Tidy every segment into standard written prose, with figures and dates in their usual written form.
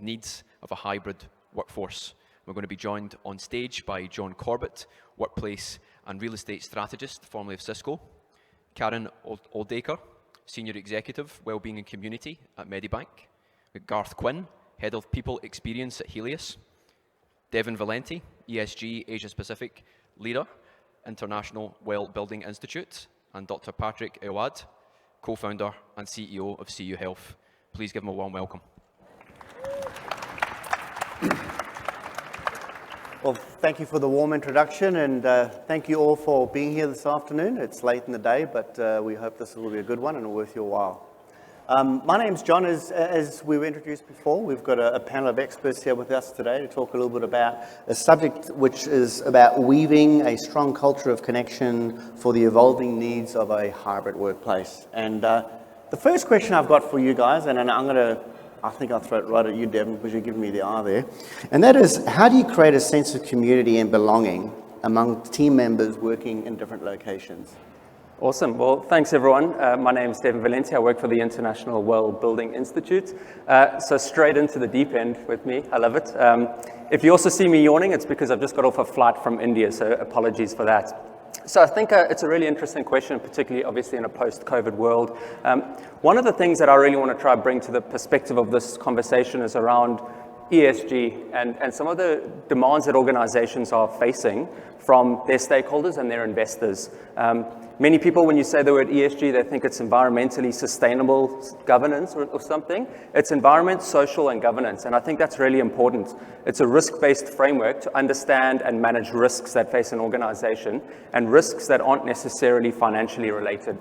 needs of a hybrid workforce. We're going to be joined on stage by John Corbett, workplace and real estate strategist, formerly of Cisco, Karen Oldaker, senior executive, wellbeing and community at Medibank, Garth Quinn, head of people experience at Healius, Devan Valenti, ESG Asia Pacific leader, International Well Building Institute, and Dr. Patrick Aouad, co-founder and CEO of CU Health. Please give them a warm welcome. Well, thank you for the warm introduction, and thank you all for being here this afternoon. It's late in the day, but we hope this will be a good one and worth your while. My name's John. As we were introduced before, we've got a panel of experts here with us today to talk a little bit about a subject which is about weaving a strong culture of connection for the evolving needs of a hybrid workplace. And the first question I've got for you guys, and I think I'll throw it right at you, Devan, because you're giving me the eye there. And that is, how do you create a sense of community and belonging among team members working in different locations? Awesome. Well, thanks everyone. My name is Devan Valenti. I work for the International Well Building Institute. So straight into the deep end with me. I love it. If you also see me yawning, it's because I've just got off a flight from India, so apologies for that. So I think it's a really interesting question, particularly obviously in a post-COVID world. One of the things that I really want to try to bring to the perspective of this conversation is around ESG and some of the demands that organizations are facing from their stakeholders and their investors. Many people, when you say the word ESG, they think it's environmentally sustainable governance or something. It's environment, social, and governance, and I think that's really important. It's a risk-based framework to understand and manage risks that face an organization and risks that aren't necessarily financially related.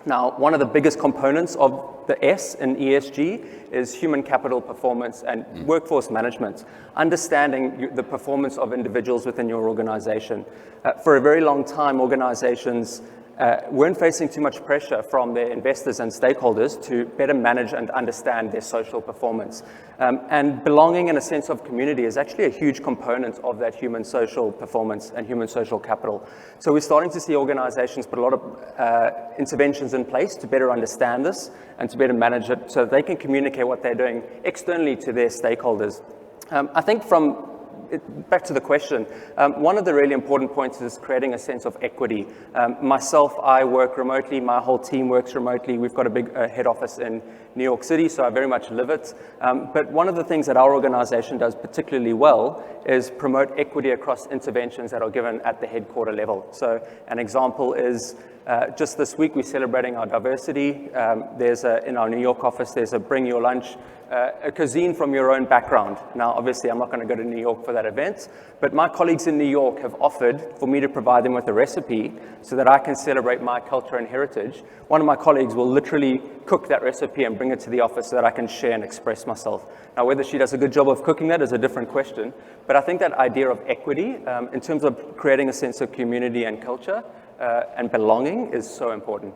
Now, one of the biggest components of the S in ESG is human capital performance and workforce management, understanding the performance of individuals within your organization. For a very long time, organizations weren't facing too much pressure from their investors and stakeholders to better manage and understand their social performance. And belonging and a sense of community is actually a huge component of that human social performance and human social capital. So we're starting to see organizations put a lot of interventions in place to better understand this and to better manage it so that they can communicate what they're doing externally to their stakeholders. I think back to the question, one of the really important points is creating a sense of equity. Myself, I work remotely, my whole team works remotely. We've got a big head office in New York City, so I very much live it. But one of the things that our organization does particularly well is promote equity across interventions that are given at the headquarter level. So an example is just this week we're celebrating our diversity. In our New York office, there's a bring your lunch, a cuisine from your own background. Now, obviously, I'm not going to go to New York for that event, but my colleagues in New York have offered for me to provide them with a recipe so that I can celebrate my culture and heritage. One of my colleagues will literally cook that recipe and bring it to the office so that I can share and express myself. Now, whether she does a good job of cooking that is a different question, but I think that idea of equity in terms of creating a sense of community and culture and belonging is so important.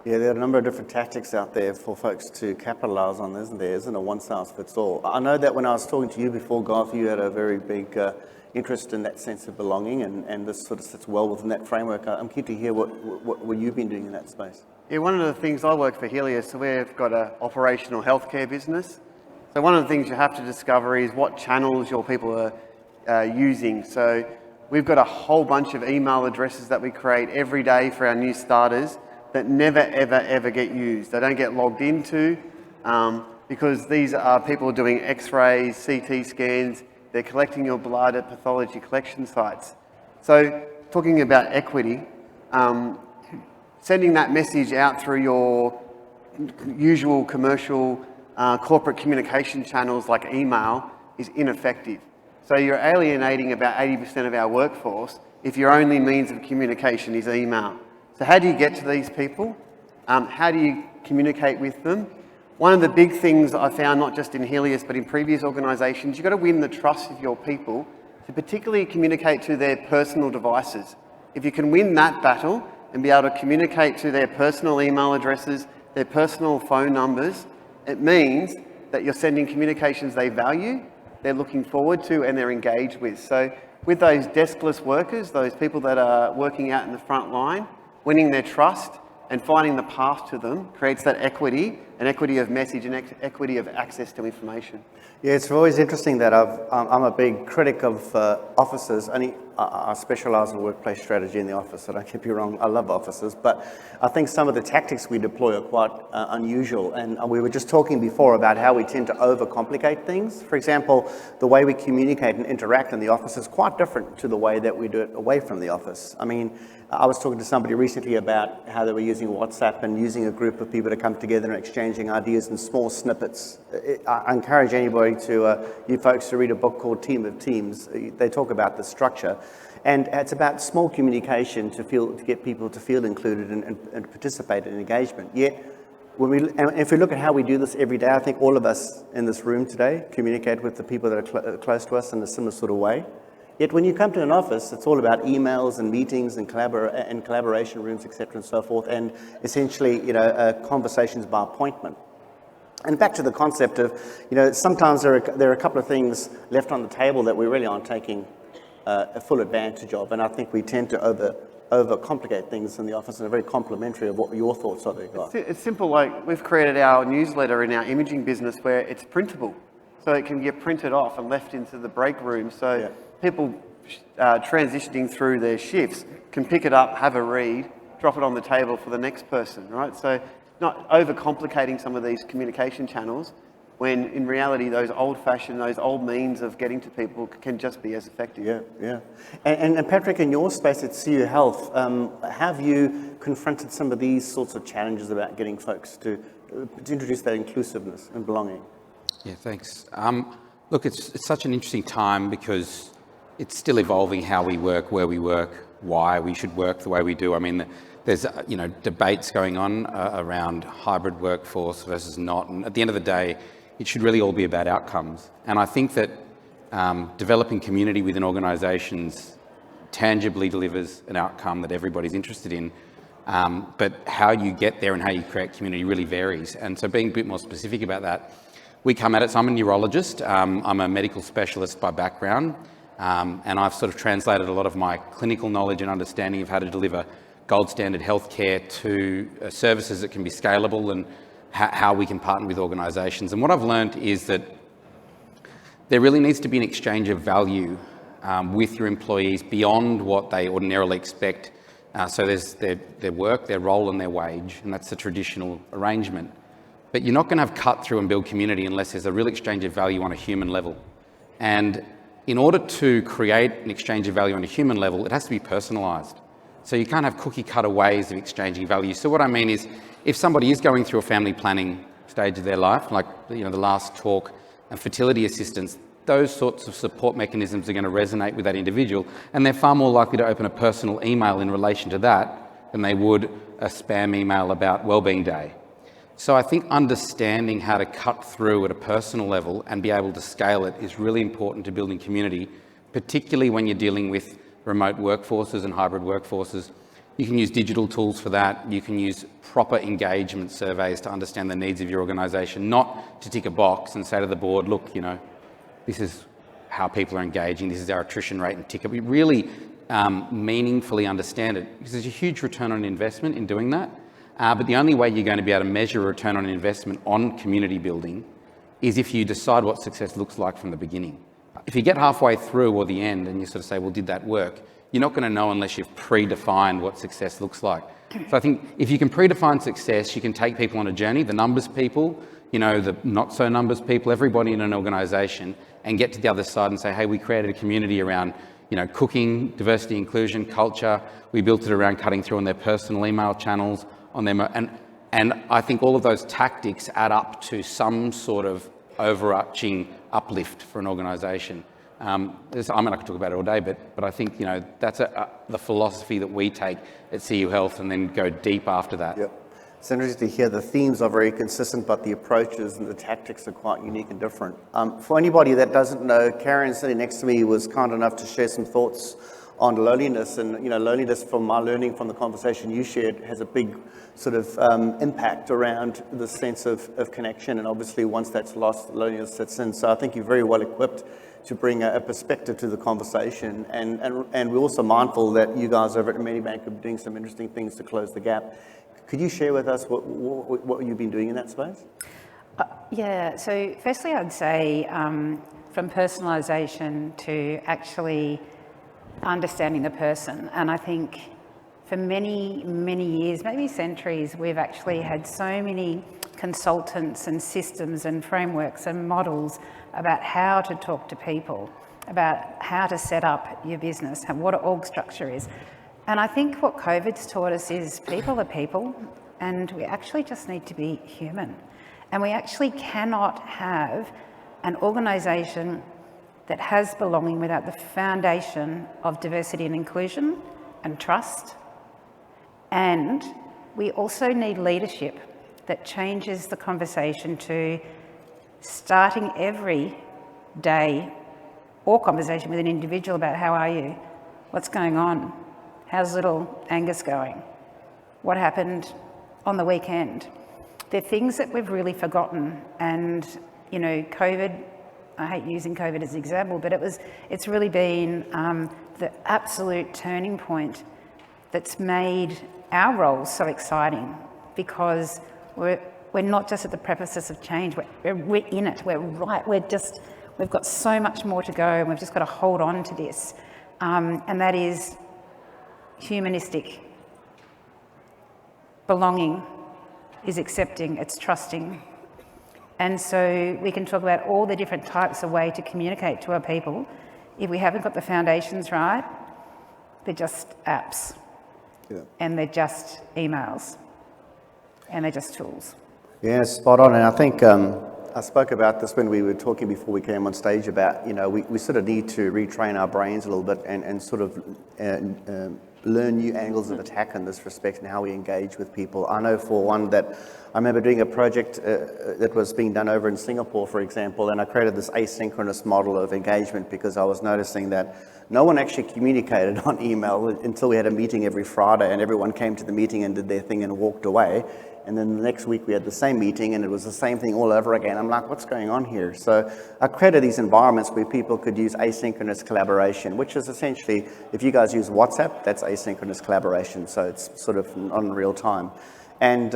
Yeah, there are a number of different tactics out there for folks to capitalize on, isn't there? Isn't a one-size-fits-all. I know that when I was talking to you before, Garth, you had a very big interest in that sense of belonging, and this sort of sits well within that framework. I'm keen to hear what you've been doing in that space. Yeah, one of the things, I work for Healius, so we've got an operational healthcare business. So one of the things you have to discover is what channels your people are using. So we've got a whole bunch of email addresses that we create every day for our new starters that never, ever, ever get used. They don't get logged into because these are people doing x-rays, CT scans, they're collecting your blood at pathology collection sites. So talking about equity, sending that message out through your usual commercial corporate communication channels like email is ineffective. So you're alienating about 80% of our workforce if your only means of communication is email. So how do you get to these people? How do you communicate with them? One of the big things I found, not just in Healius, but in previous organisations, you've got to win the trust of your people to particularly communicate to their personal devices. If you can win that battle and be able to communicate to their personal email addresses, their personal phone numbers, it means that you're sending communications they value, they're looking forward to, and they're engaged with. So with those deskless workers, those people that are working out in the front line, winning their trust and finding the path to them creates that equity and equity of message and equity of access to information. Yeah, it's always interesting that I'm a big critic of offices. I specialise in workplace strategy in the office, so don't get me wrong, I love offices, but I think some of the tactics we deploy are quite unusual. And we were just talking before about how we tend to overcomplicate things. For example, the way we communicate and interact in the office is quite different to the way that we do it away from the office. I mean, I was talking to somebody recently about how they were using WhatsApp and using a group of people to come together and exchanging ideas in small snippets. I encourage anybody you folks to read a book called Team of Teams. They talk about the structure. And it's about small communication to get people to feel included and participate in engagement. Yet, if we look at how we do this every day, I think all of us in this room today communicate with the people that are close to us in a similar sort of way. Yet when you come to an office, it's all about emails and meetings and collaboration rooms, etc., and so forth, and essentially, conversations by appointment. And back to the concept of, sometimes there are a couple of things left on the table that we really aren't taking a full advantage of, and I think we tend to overcomplicate things in the office, and are very complimentary of what your thoughts are there, Garth. It's simple, like we've created our newsletter in our imaging business where it's printable, so it can get printed off and left into the break room, so people transitioning through their shifts can pick it up, have a read, drop it on the table for the next person, right? So not overcomplicating some of these communication channels, when in reality those old-fashioned, those old means of getting to people can just be as effective. Yeah. And Patrick, in your space at CU Health, have you confronted some of these sorts of challenges about getting folks to introduce that inclusiveness and belonging? Yeah, thanks. Look, it's such an interesting time because it's still evolving how we work, where we work, why we should work the way we do. I mean, there's debates going on around hybrid workforce versus not, and at the end of the day, it should really all be about outcomes. And I think that developing community within organisations tangibly delivers an outcome that everybody's interested in, but how you get there and how you create community really varies. And so being a bit more specific about that, we come at it, so I'm a neurologist, I'm a medical specialist by background, and I've sort of translated a lot of my clinical knowledge and understanding of how to deliver gold standard healthcare to services that can be scalable, and how we can partner with organisations. And what I've learned is that there really needs to be an exchange of value with your employees beyond what they ordinarily expect. So there's their work, their role and their wage, and that's the traditional arrangement. But you're not going to have cut through and build community unless there's a real exchange of value on a human level. And in order to create an exchange of value on a human level, it has to be personalised. So you can't have cookie cutter ways of exchanging value. So what I mean is, if somebody is going through a family planning stage of their life, like the last talk, and fertility assistance, those sorts of support mechanisms are going to resonate with that individual, and they're far more likely to open a personal email in relation to that than they would a spam email about Wellbeing Day. So I think understanding how to cut through at a personal level and be able to scale it is really important to building community, particularly when you're dealing with remote workforces and hybrid workforces. You can use digital tools for that. You can use proper engagement surveys to understand the needs of your organisation, not to tick a box and say to the board, look, this is how people are engaging, this is our attrition rate and ticket. We really meaningfully understand it, because there's a huge return on investment in doing that. But the only way you're going to be able to measure a return on investment on community building is if you decide what success looks like from the beginning. If you get halfway through or the end and you sort of say, well, did that work? You're not going to know unless you've predefined what success looks like. So I think if you can predefine success, you can take people on a journey, the numbers people, the not so numbers people, everybody in an organisation, and get to the other side and say, hey, we created a community around cooking, diversity, inclusion, culture. We built it around cutting through on their personal email channels, on their and I think all of those tactics add up to some sort of overarching uplift for an organisation. I mean, I could talk about it all day, but I think that's the philosophy that we take at CU Health, and then go deep after that. Yep. It's interesting to hear the themes are very consistent, but the approaches and the tactics are quite unique and different. For anybody that doesn't know, Karen sitting next to me was kind enough to share some thoughts on loneliness, and loneliness, from my learning from the conversation you shared, has a big sort of impact around the sense of connection, and obviously once that's lost, loneliness sets in. So I think you're very well equipped to bring a perspective to the conversation, and we're also mindful that you guys over at Medibank are doing some interesting things to close the gap. Could you share with us what you've been doing in that space? Yeah, so firstly I'd say from personalisation to actually understanding the person. And I think for many, many years, maybe centuries, we've actually had so many consultants and systems and frameworks and models about how to talk to people, about how to set up your business and what an org structure is. And I think what COVID's taught us is people are people, and we actually just need to be human. And we actually cannot have an organisation that has belonging without the foundation of diversity and inclusion and trust. And we also need leadership that changes the conversation to starting every day or conversation with an individual about how are you, what's going on, how's little Angus going, what happened on the weekend. They're things that we've really forgotten, and you know, COVID, I hate using COVID as an example, but it's really been the absolute turning point that's made our roles so exciting, because we're not just at the precipice of change, we're in it, we've got so much more to go, and we've just got to hold on to this. And that is humanistic. Belonging is accepting, it's trusting. And so we can talk about all the different types of way to communicate to our people. If we haven't got the foundations right, they're just apps. Yeah. And they're just emails. And they're just tools. Yeah, spot on. And I think I spoke about this when we were talking before we came on stage about, you know, we sort of need to retrain our brains a little bit and sort of learn new angles of attack in this respect and how we engage with people. I know for one that I remember doing a project that was being done over in Singapore, for example, and I created this asynchronous model of engagement because I was noticing that no one actually communicated on email until we had a meeting every Friday, and everyone came to the meeting and did their thing and walked away. And then the next week we had the same meeting and it was the same thing all over again. I'm like, what's going on here? So I created these environments where people could use asynchronous collaboration, which is essentially, if you guys use WhatsApp, that's asynchronous collaboration. So it's sort of on real time. And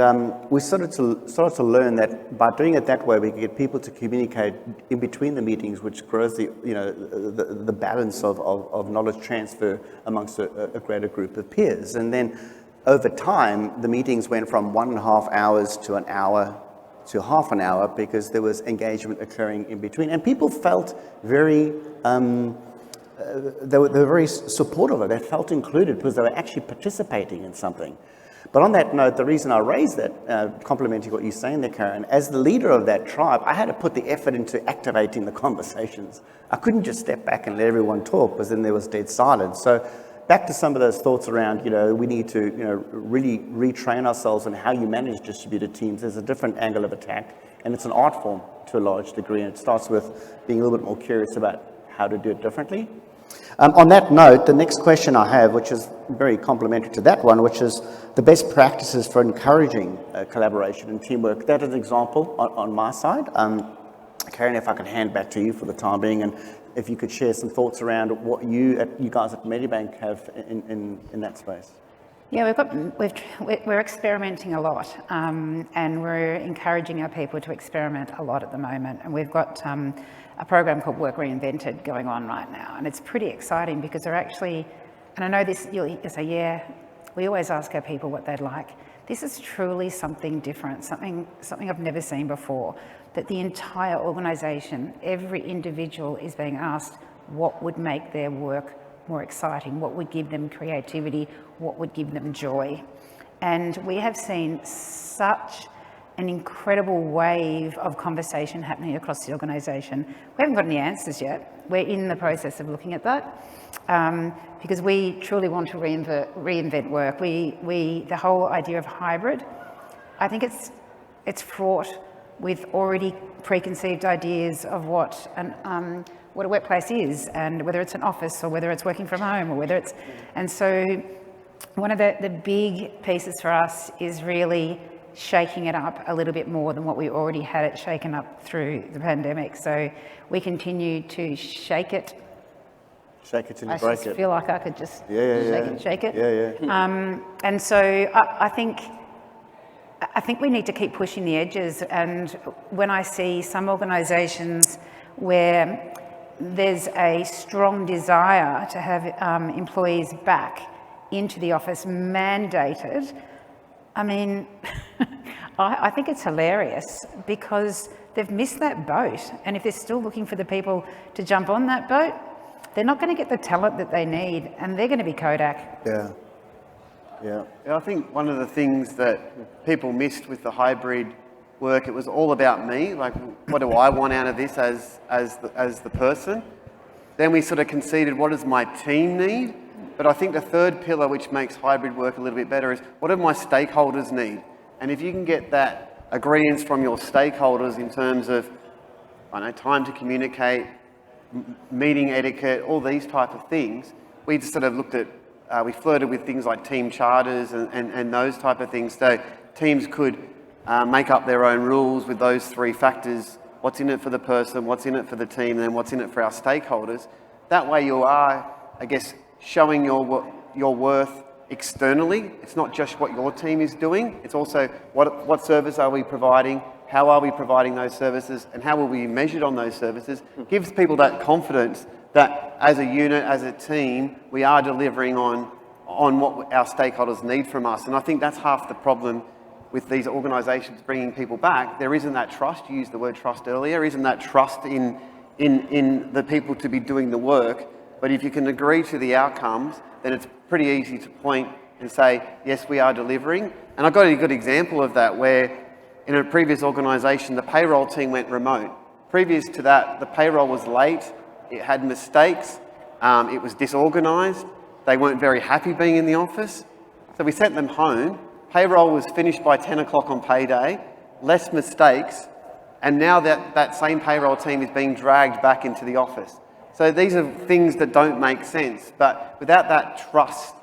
we started to learn that by doing it that way, we could get people to communicate in between the meetings, which grows the balance of knowledge transfer amongst a greater group of peers. And then over time, the meetings went from 1.5 hours to an hour to half an hour because there was engagement occurring in between. And people felt very, they were very supportive of it. They felt included because they were actually participating in something. But on that note, the reason I raised that, complimenting what you're saying there, Karen, as the leader of that tribe, I had to put the effort into activating the conversations. I couldn't just step back and let everyone talk because then there was dead silence. So back to some of those thoughts around, you know, we need to, you know, really retrain ourselves on how you manage distributed teams. There's a different angle of attack, and it's an art form to a large degree, and it starts with being a little bit more curious about how to do it differently. On that note, the next question I have, which is very complementary to that one, which is the best practices for encouraging collaboration and teamwork. That is an example on my side. Karen, if I could hand back to you for the time being, and if you could share some thoughts around what you guys at Medibank have in that space. Yeah, we're experimenting a lot, and we're encouraging our people to experiment a lot at the moment. And we've got a program called Work Reinvented going on right now, and it's pretty exciting because they're actually, and I know this, you'll say, yeah, we always ask our people what they'd like. This is truly something different, something I've never seen before, that the entire organisation, every individual is being asked what would make their work more exciting, what would give them creativity, what would give them joy. And we have seen such an incredible wave of conversation happening across the organisation. We haven't got any answers yet. We're in the process of looking at that because we truly want to reinvent work. The whole idea of hybrid, I think it's fraught with already preconceived ideas of what a workplace is, and whether it's an office or whether it's working from home or whether it's, and so one of the big pieces for us is really shaking it up a little bit more than what we already had it shaken up through the pandemic. So we continue to shake it. Shake it till you break it. I just feel like I could just shake it. Yeah. And so I think I think we need to keep pushing the edges. And when I see some organisations where there's a strong desire to have employees back into the office mandated, I mean, I think it's hilarious because they've missed that boat. And if they're still looking for the people to jump on that boat, they're not going to get the talent that they need, and they're going to be Kodak. Yeah. Yeah. I think one of the things that people missed with the hybrid work, it was all about me, like what do I want out of this as the person? Then we sort of conceded, what does my team need? But I think the third pillar which makes hybrid work a little bit better is, what do my stakeholders need? And if you can get that agreement from your stakeholders in terms of, I know, time to communicate, meeting etiquette, all these type of things, we just sort of looked at, we flirted with things like team charters and those type of things. So teams could make up their own rules with those three factors: what's in it for the person, what's in it for the team, and then what's in it for our stakeholders. That way you are, I guess, showing your worth externally. It's not just what your team is doing, it's also what service are we providing, how are we providing those services, and how will we be measured on those services. It gives people that confidence that as a unit, as a team, we are delivering on what our stakeholders need from us. And I think that's half the problem with these organisations bringing people back. There isn't that trust. You used the word trust earlier. Isn't that trust in the people to be doing the work? But if you can agree to the outcomes, then it's pretty easy to point and say, yes, we are delivering. And I've got a good example of that where in a previous organisation, the payroll team went remote. Previous to that, the payroll was late, it had mistakes, it was disorganised, they weren't very happy being in the office. So we sent them home. Payroll was finished by 10 o'clock on payday, less mistakes, and now that same payroll team is being dragged back into the office. So these are things that don't make sense, but without that trust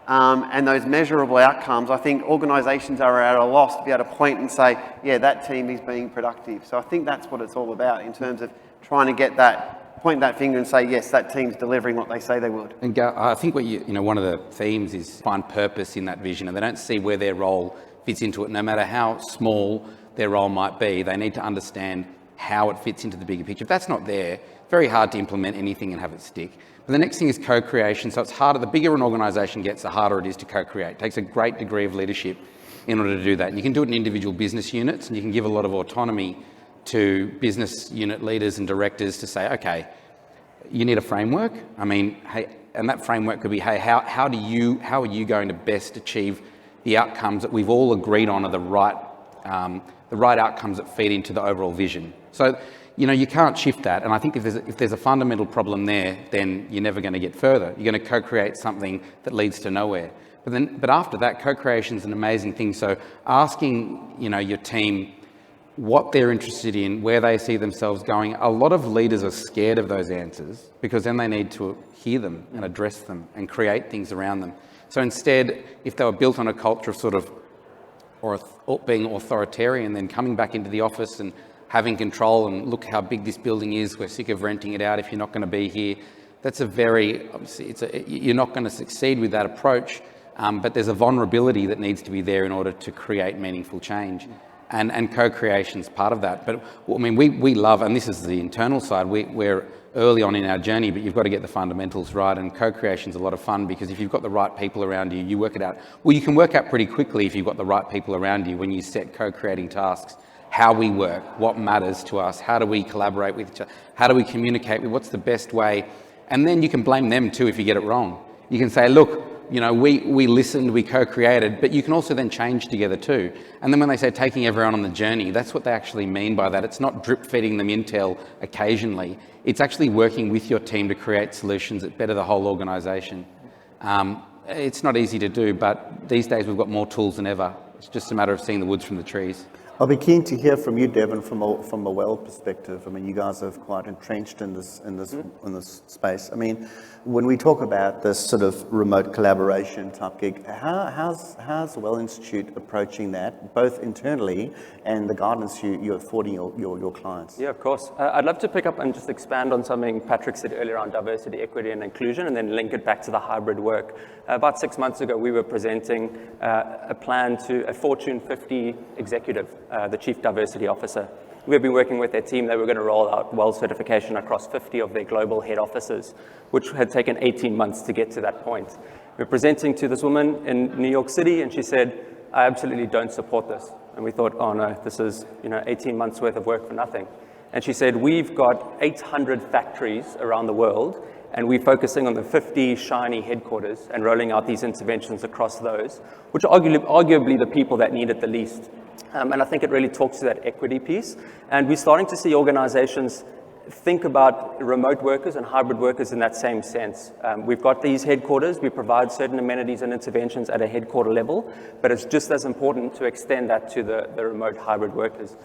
and those measurable outcomes, I think organisations are at a loss to be able to point and say, yeah, that team is being productive. So I think that's what it's all about in terms of trying to get that, point that finger and say, yes, that team's delivering what they say they would. And I think what one of the themes is find purpose in that vision, and they don't see where their role fits into it. No matter how small their role might be, they need to understand how it fits into the bigger picture. If that's not there, it's very hard to implement anything and have it stick. But the next thing is co-creation. So it's harder, the bigger an organisation gets, the harder it is to co-create. It takes a great degree of leadership in order to do that. And you can do it in individual business units, and you can give a lot of autonomy to business unit leaders and directors to say, okay, you need a framework. I mean, hey, and that framework could be, hey, how are you going to best achieve the outcomes that we've all agreed on are the right outcomes that feed into the overall vision. So, you can't shift that. And I think if there's a fundamental problem there, then you're never going to get further. You're going to co-create something that leads to nowhere. But after that, co-creation is an amazing thing. So asking, your team what they're interested in, where they see themselves going. A lot of leaders are scared of those answers because then they need to hear them and address them and create things around them. So instead, if they were built on a culture of sort of or being authoritarian, then coming back into the office and having control and look how big this building is, we're sick of renting it out if you're not going to be here. That's you're not going to succeed with that approach, but there's a vulnerability that needs to be there in order to create meaningful change. And co-creation is part of that. But I mean, we love, and this is the internal side, we're early on in our journey, but you've got to get the fundamentals right. And co-creation is a lot of fun because if you've got the right people around you, you work it out. Well, you can work out pretty quickly if you've got the right people around you when you set co-creating tasks, how we work, what matters to us, how do we collaborate with each other, how do we communicate, what's the best way. And then you can blame them too if you get it wrong. You can say, look, we listened, we co-created, but you can also then change together too. And then when they say taking everyone on the journey, that's what they actually mean by that. It's not drip feeding them intel occasionally. It's actually working with your team to create solutions that better the whole organisation. It's not easy to do, but these days we've got more tools than ever. It's just a matter of seeing the woods from the trees. I'll be keen to hear from you, Devan, from a well perspective. I mean, you guys are quite entrenched in this space. I mean, when we talk about this sort of remote collaboration type gig, how's the Well Institute approaching that, both internally and the guidance you're affording your clients? Yeah, of course. I'd love to pick up and just expand on something Patrick said earlier on diversity, equity, and inclusion, and then link it back to the hybrid work. About 6 months ago, we were presenting a plan to a Fortune 50 executive, the Chief Diversity Officer. We've been working with their team. They were going to roll out WELL certification across 50 of their global head offices, which had taken 18 months to get to that point. We're presenting to this woman in New York City, and she said, I absolutely don't support this. And we thought, oh no, this is 18 months worth of work for nothing. And she said, we've got 800 factories around the world, and we're focusing on the 50 shiny headquarters and rolling out these interventions across those, which are arguably the people that need it the least. And I think it really talks to that equity piece. And we're starting to see organizations think about remote workers and hybrid workers in that same sense. We've got these headquarters, we provide certain amenities and interventions at a headquarter level, but it's just as important to extend that to the remote hybrid workers.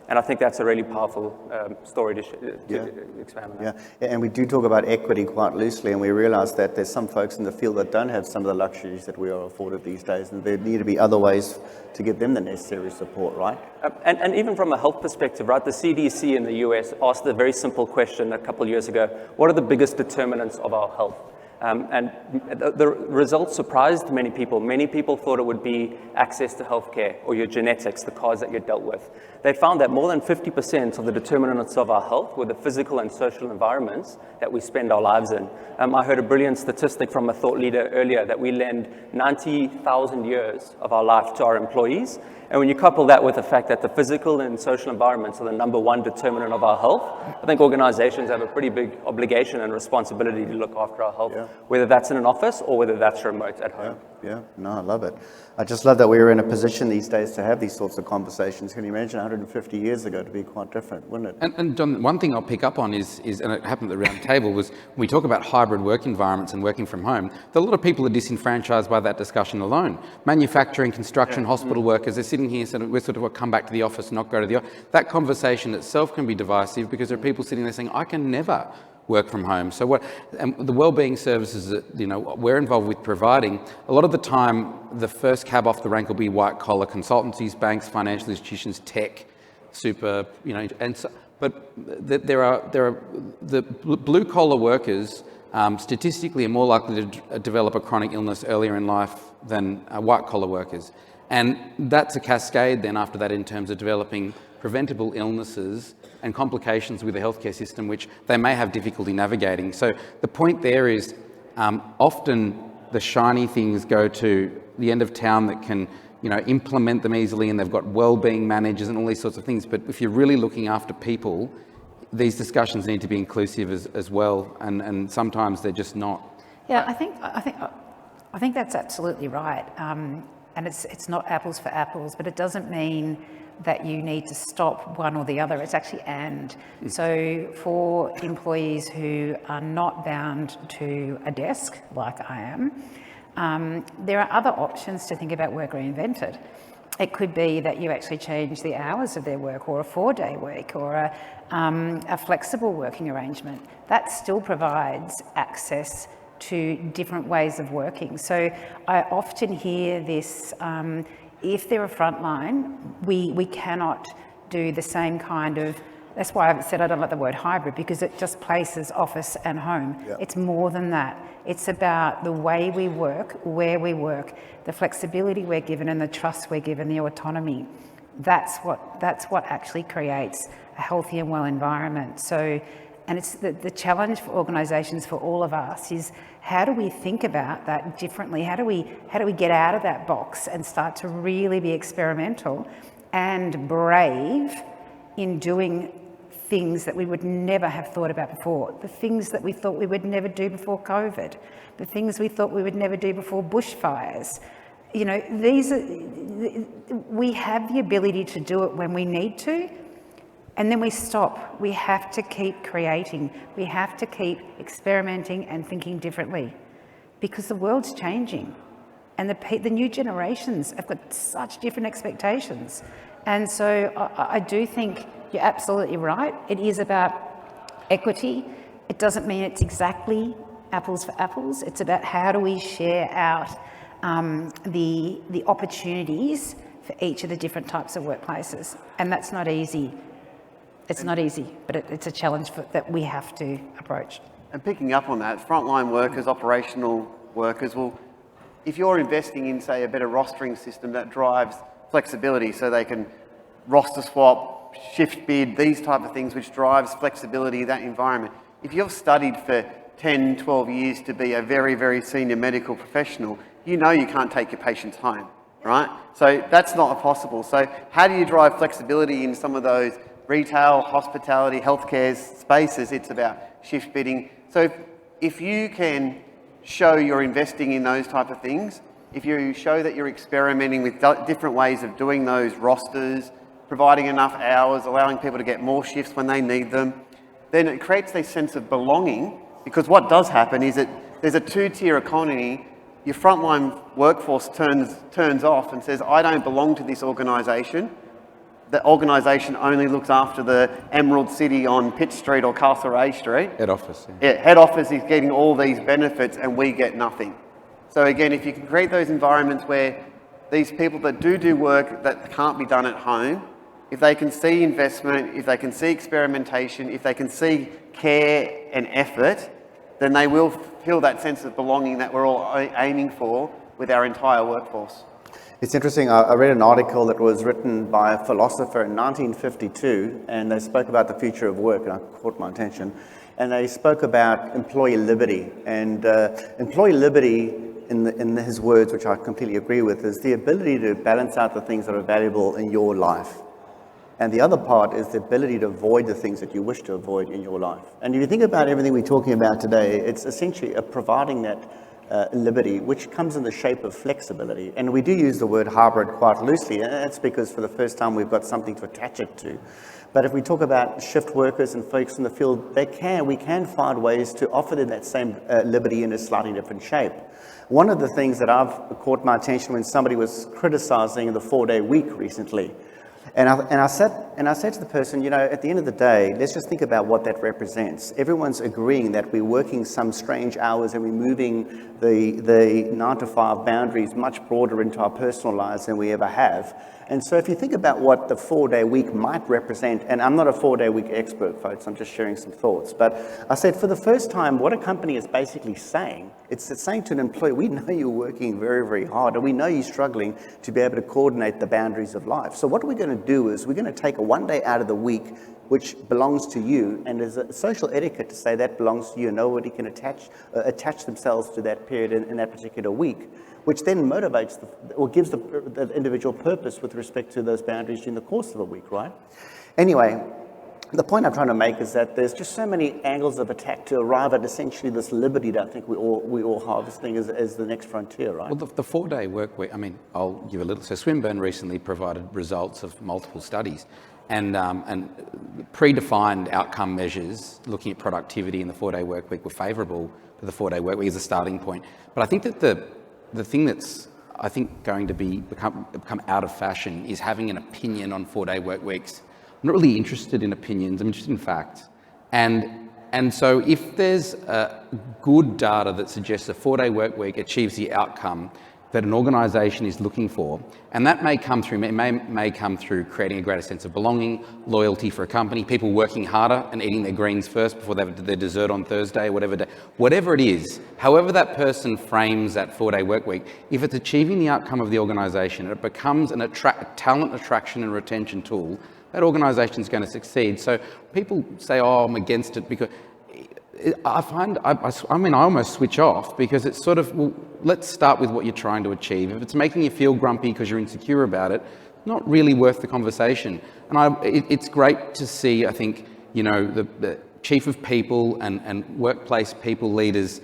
And I think that's a really powerful story to expand on that. Yeah, and we do talk about equity quite loosely, and we realize that there's some folks in the field that don't have some of the luxuries that we are afforded these days, and there need to be other ways to give them the necessary support, right? And even from a health perspective, right, the CDC in the US asked a very simple question a couple of years ago: what are the biggest determinants of our health? And the results surprised many people. Many people thought it would be access to healthcare or your genetics, the cards that you're dealt with. They found that more than 50% of the determinants of our health were the physical and social environments that we spend our lives in. I heard a brilliant statistic from a thought leader earlier that we lend 90,000 years of our life to our employees. And when you couple that with the fact that the physical and social environments are the number one determinant of our health, I think organizations have a pretty big obligation and responsibility to look after our health, whether that's in an office or whether that's remote at home. Yeah, no, I love it. I just love that we're in a position these days to have these sorts of conversations. Can you imagine 150 years ago to be quite different, wouldn't it? And John, one thing I'll pick up on is, and it happened at the round table, was when we talk about hybrid work environments and working from home, a lot of people are disenfranchised by that discussion alone. Manufacturing, construction, hospital workers, they're sitting here saying, we're sort of come back to the office, not go to the office. That conversation itself can be divisive because there are people sitting there saying, I can never work from home. So and the wellbeing services that we're involved with providing, a lot of the time the first cab off the rank will be white collar consultancies, banks, financial institutions, tech, super, and so, but there are the blue collar workers statistically are more likely to develop a chronic illness earlier in life than white collar workers. And that's a cascade then after that in terms of developing preventable illnesses and complications with the healthcare system, which they may have difficulty navigating. So the point there is often the shiny things go to the end of town that can implement them easily, and they've got well-being managers and all these sorts of things. But if you're really looking after people, these discussions need to be inclusive as well, and sometimes they're just not. Yeah, I think that's absolutely right. And it's not apples for apples, but it doesn't mean that you need to stop one or the other. It's actually and. So for employees who are not bound to a desk, like I am, there are other options to think about work reinvented. It could be that you actually change the hours of their work, or a 4-day week, or a flexible working arrangement. That still provides access to different ways of working. So I often hear this, if they're a frontline, we cannot do the same kind of, that's why I've said I don't like the word hybrid, because it just places office and home. Yep. It's more than that. It's about the way we work, where we work, the flexibility we're given and the trust we're given, the autonomy. That's what actually creates a healthy and well environment. So, and it's the challenge for organisations, for all of us, is how do we think about that differently? How do we get out of that box and start to really be experimental and brave in doing things that we would never have thought about before, the things that we thought we would never do before COVID, the things we thought we would never do before bushfires. We have the ability to do it when we need to, and then we stop. We have to keep creating. We have to keep experimenting and thinking differently, because the world's changing, and the new generations have got such different expectations. And so I do think you're absolutely right. It is about equity. It doesn't mean it's exactly apples for apples. It's about how do we share out the opportunities for each of the different types of workplaces. And that's not easy. It's not easy, but it's a challenge that we have to approach. And picking up on that, frontline workers, operational workers, well, if you're investing in, say, a better rostering system that drives flexibility so they can roster swap, shift bid, these type of things which drives flexibility in that environment. If you've studied for 10, 12 years to be a very, very senior medical professional, you know you can't take your patients home, right? So that's not possible. So how do you drive flexibility in some of those retail, hospitality, healthcare spaces? It's about shift bidding. So if you can show you're investing in those type of things, if you show that you're experimenting with different ways of doing those rosters, providing enough hours, allowing people to get more shifts when they need them, then it creates a sense of belonging, because what does happen is that there's a two-tier economy. Your frontline workforce turns off and says, I don't belong to this organisation. The organisation only looks after the Emerald City on Pitt Street or Castlereagh Street. Head office. Yeah, head office is getting all these benefits and we get nothing. So again, if you can create those environments where these people that do work that can't be done at home, if they can see investment, if they can see experimentation, if they can see care and effort, then they will feel that sense of belonging that we're all aiming for with our entire workforce. It's interesting, I read an article that was written by a philosopher in 1952, and they spoke about the future of work, and it caught my attention. And they spoke about employee liberty. And employee liberty, in his words, which I completely agree with, is the ability to balance out the things that are valuable in your life. And the other part is the ability to avoid the things that you wish to avoid in your life. And if you think about everything we're talking about today, it's essentially providing that liberty, which comes in the shape of flexibility. And we do use the word hybrid quite loosely, and that's because for the first time we've got something to attach it to. But if we talk about shift workers and folks in the field, we can find ways to offer them that same liberty in a slightly different shape. One of the things that I've caught my attention when somebody was criticizing the 4-day week recently, and I said to the person, you know, at the end of the day, let's just think about what that represents. Everyone's agreeing that we're working some strange hours and we're moving the 9 to 5 boundaries much broader into our personal lives than we ever have. And so if you think about what the 4-day week might represent, and I'm not a 4-day week expert, folks, I'm just sharing some thoughts, but I said for the first time, what a company is basically saying, it's saying to an employee, we know you're working very, very hard, and we know you're struggling to be able to coordinate the boundaries of life. So what we're going to do is we're going to take a 1 day out of the week which belongs to you, and there's a social etiquette to say that belongs to you. Nobody can attach themselves to that period in that particular week, which then motivates or gives the individual purpose with respect to those boundaries during the course of a week, right? Anyway, the point I'm trying to make is that there's just so many angles of attack to arrive at essentially this liberty that I think we all harvesting as the next frontier, right? Well, the 4-day work week, I mean, I'll give a little. So Swinburne recently provided results of multiple studies and predefined outcome measures looking at productivity in the 4-day work week were favourable for the 4-day work week as a starting point. But I think that the thing that's, I think, going to become out of fashion is having an opinion on 4-day work weeks. I'm not really interested in opinions, I'm interested in facts. And so if there's good data that suggests a 4-day work week achieves the outcome that an organisation is looking for, and that may come through, may come through creating a greater sense of belonging, loyalty for a company, people working harder and eating their greens first before they have their dessert on Thursday, whatever it is, however that person frames that 4-day work week, if it's achieving the outcome of the organisation, it becomes a talent attraction and retention tool, that organisation is going to succeed. So people say, oh, I'm against it because I almost switch off because it's sort of, well, let's start with what you're trying to achieve. If it's making you feel grumpy because you're insecure about it, not really worth the conversation. And it's great to see, I think, you know, the chief of people and workplace people leaders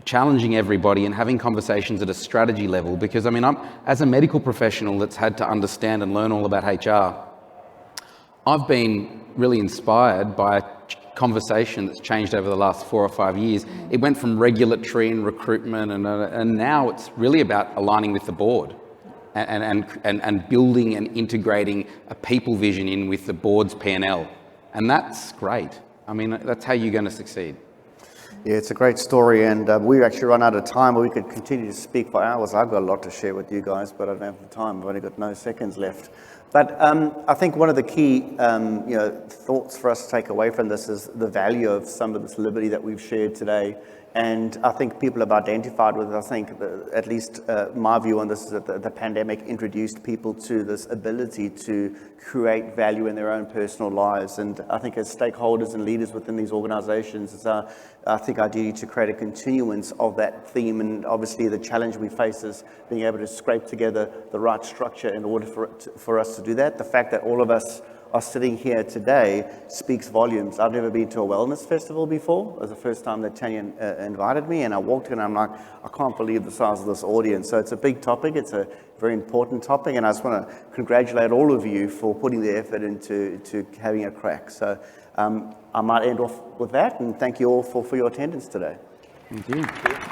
challenging everybody and having conversations at a strategy level, because I mean, as a medical professional that's had to understand and learn all about HR, I've been really inspired by a conversation that's changed over the last 4 or 5 years. It went from regulatory and recruitment and now it's really about aligning with the board. and building and integrating a people vision in with the board's P&L. And that's great. I mean, that's how you're going to succeed. Yeah, it's a great story, and we've actually run out of time, but we could continue to speak for hours. I've got a lot to share with you guys, but I don't have the time. I've only got no seconds left. But I think one of the key thoughts for us to take away from this is the value of some of this liberty that we've shared today. And I think people have identified with it. I think, at least my view on this is that the pandemic introduced people to this ability to create value in their own personal lives. And I think as stakeholders and leaders within these organizations, it's I think our duty to create a continuance of that theme. And obviously the challenge we face is being able to scrape together the right structure in order for us to do that. The fact that all of us are sitting here today speaks volumes. I've never been to a wellness festival before. It was the first time that Tanya invited me, and I walked in and I'm like, I can't believe the size of this audience. So it's a big topic. It's a very important topic, and I just want to congratulate all of you for putting the effort into having a crack. So I might end off with that, and thank you all for your attendance today. Thank you.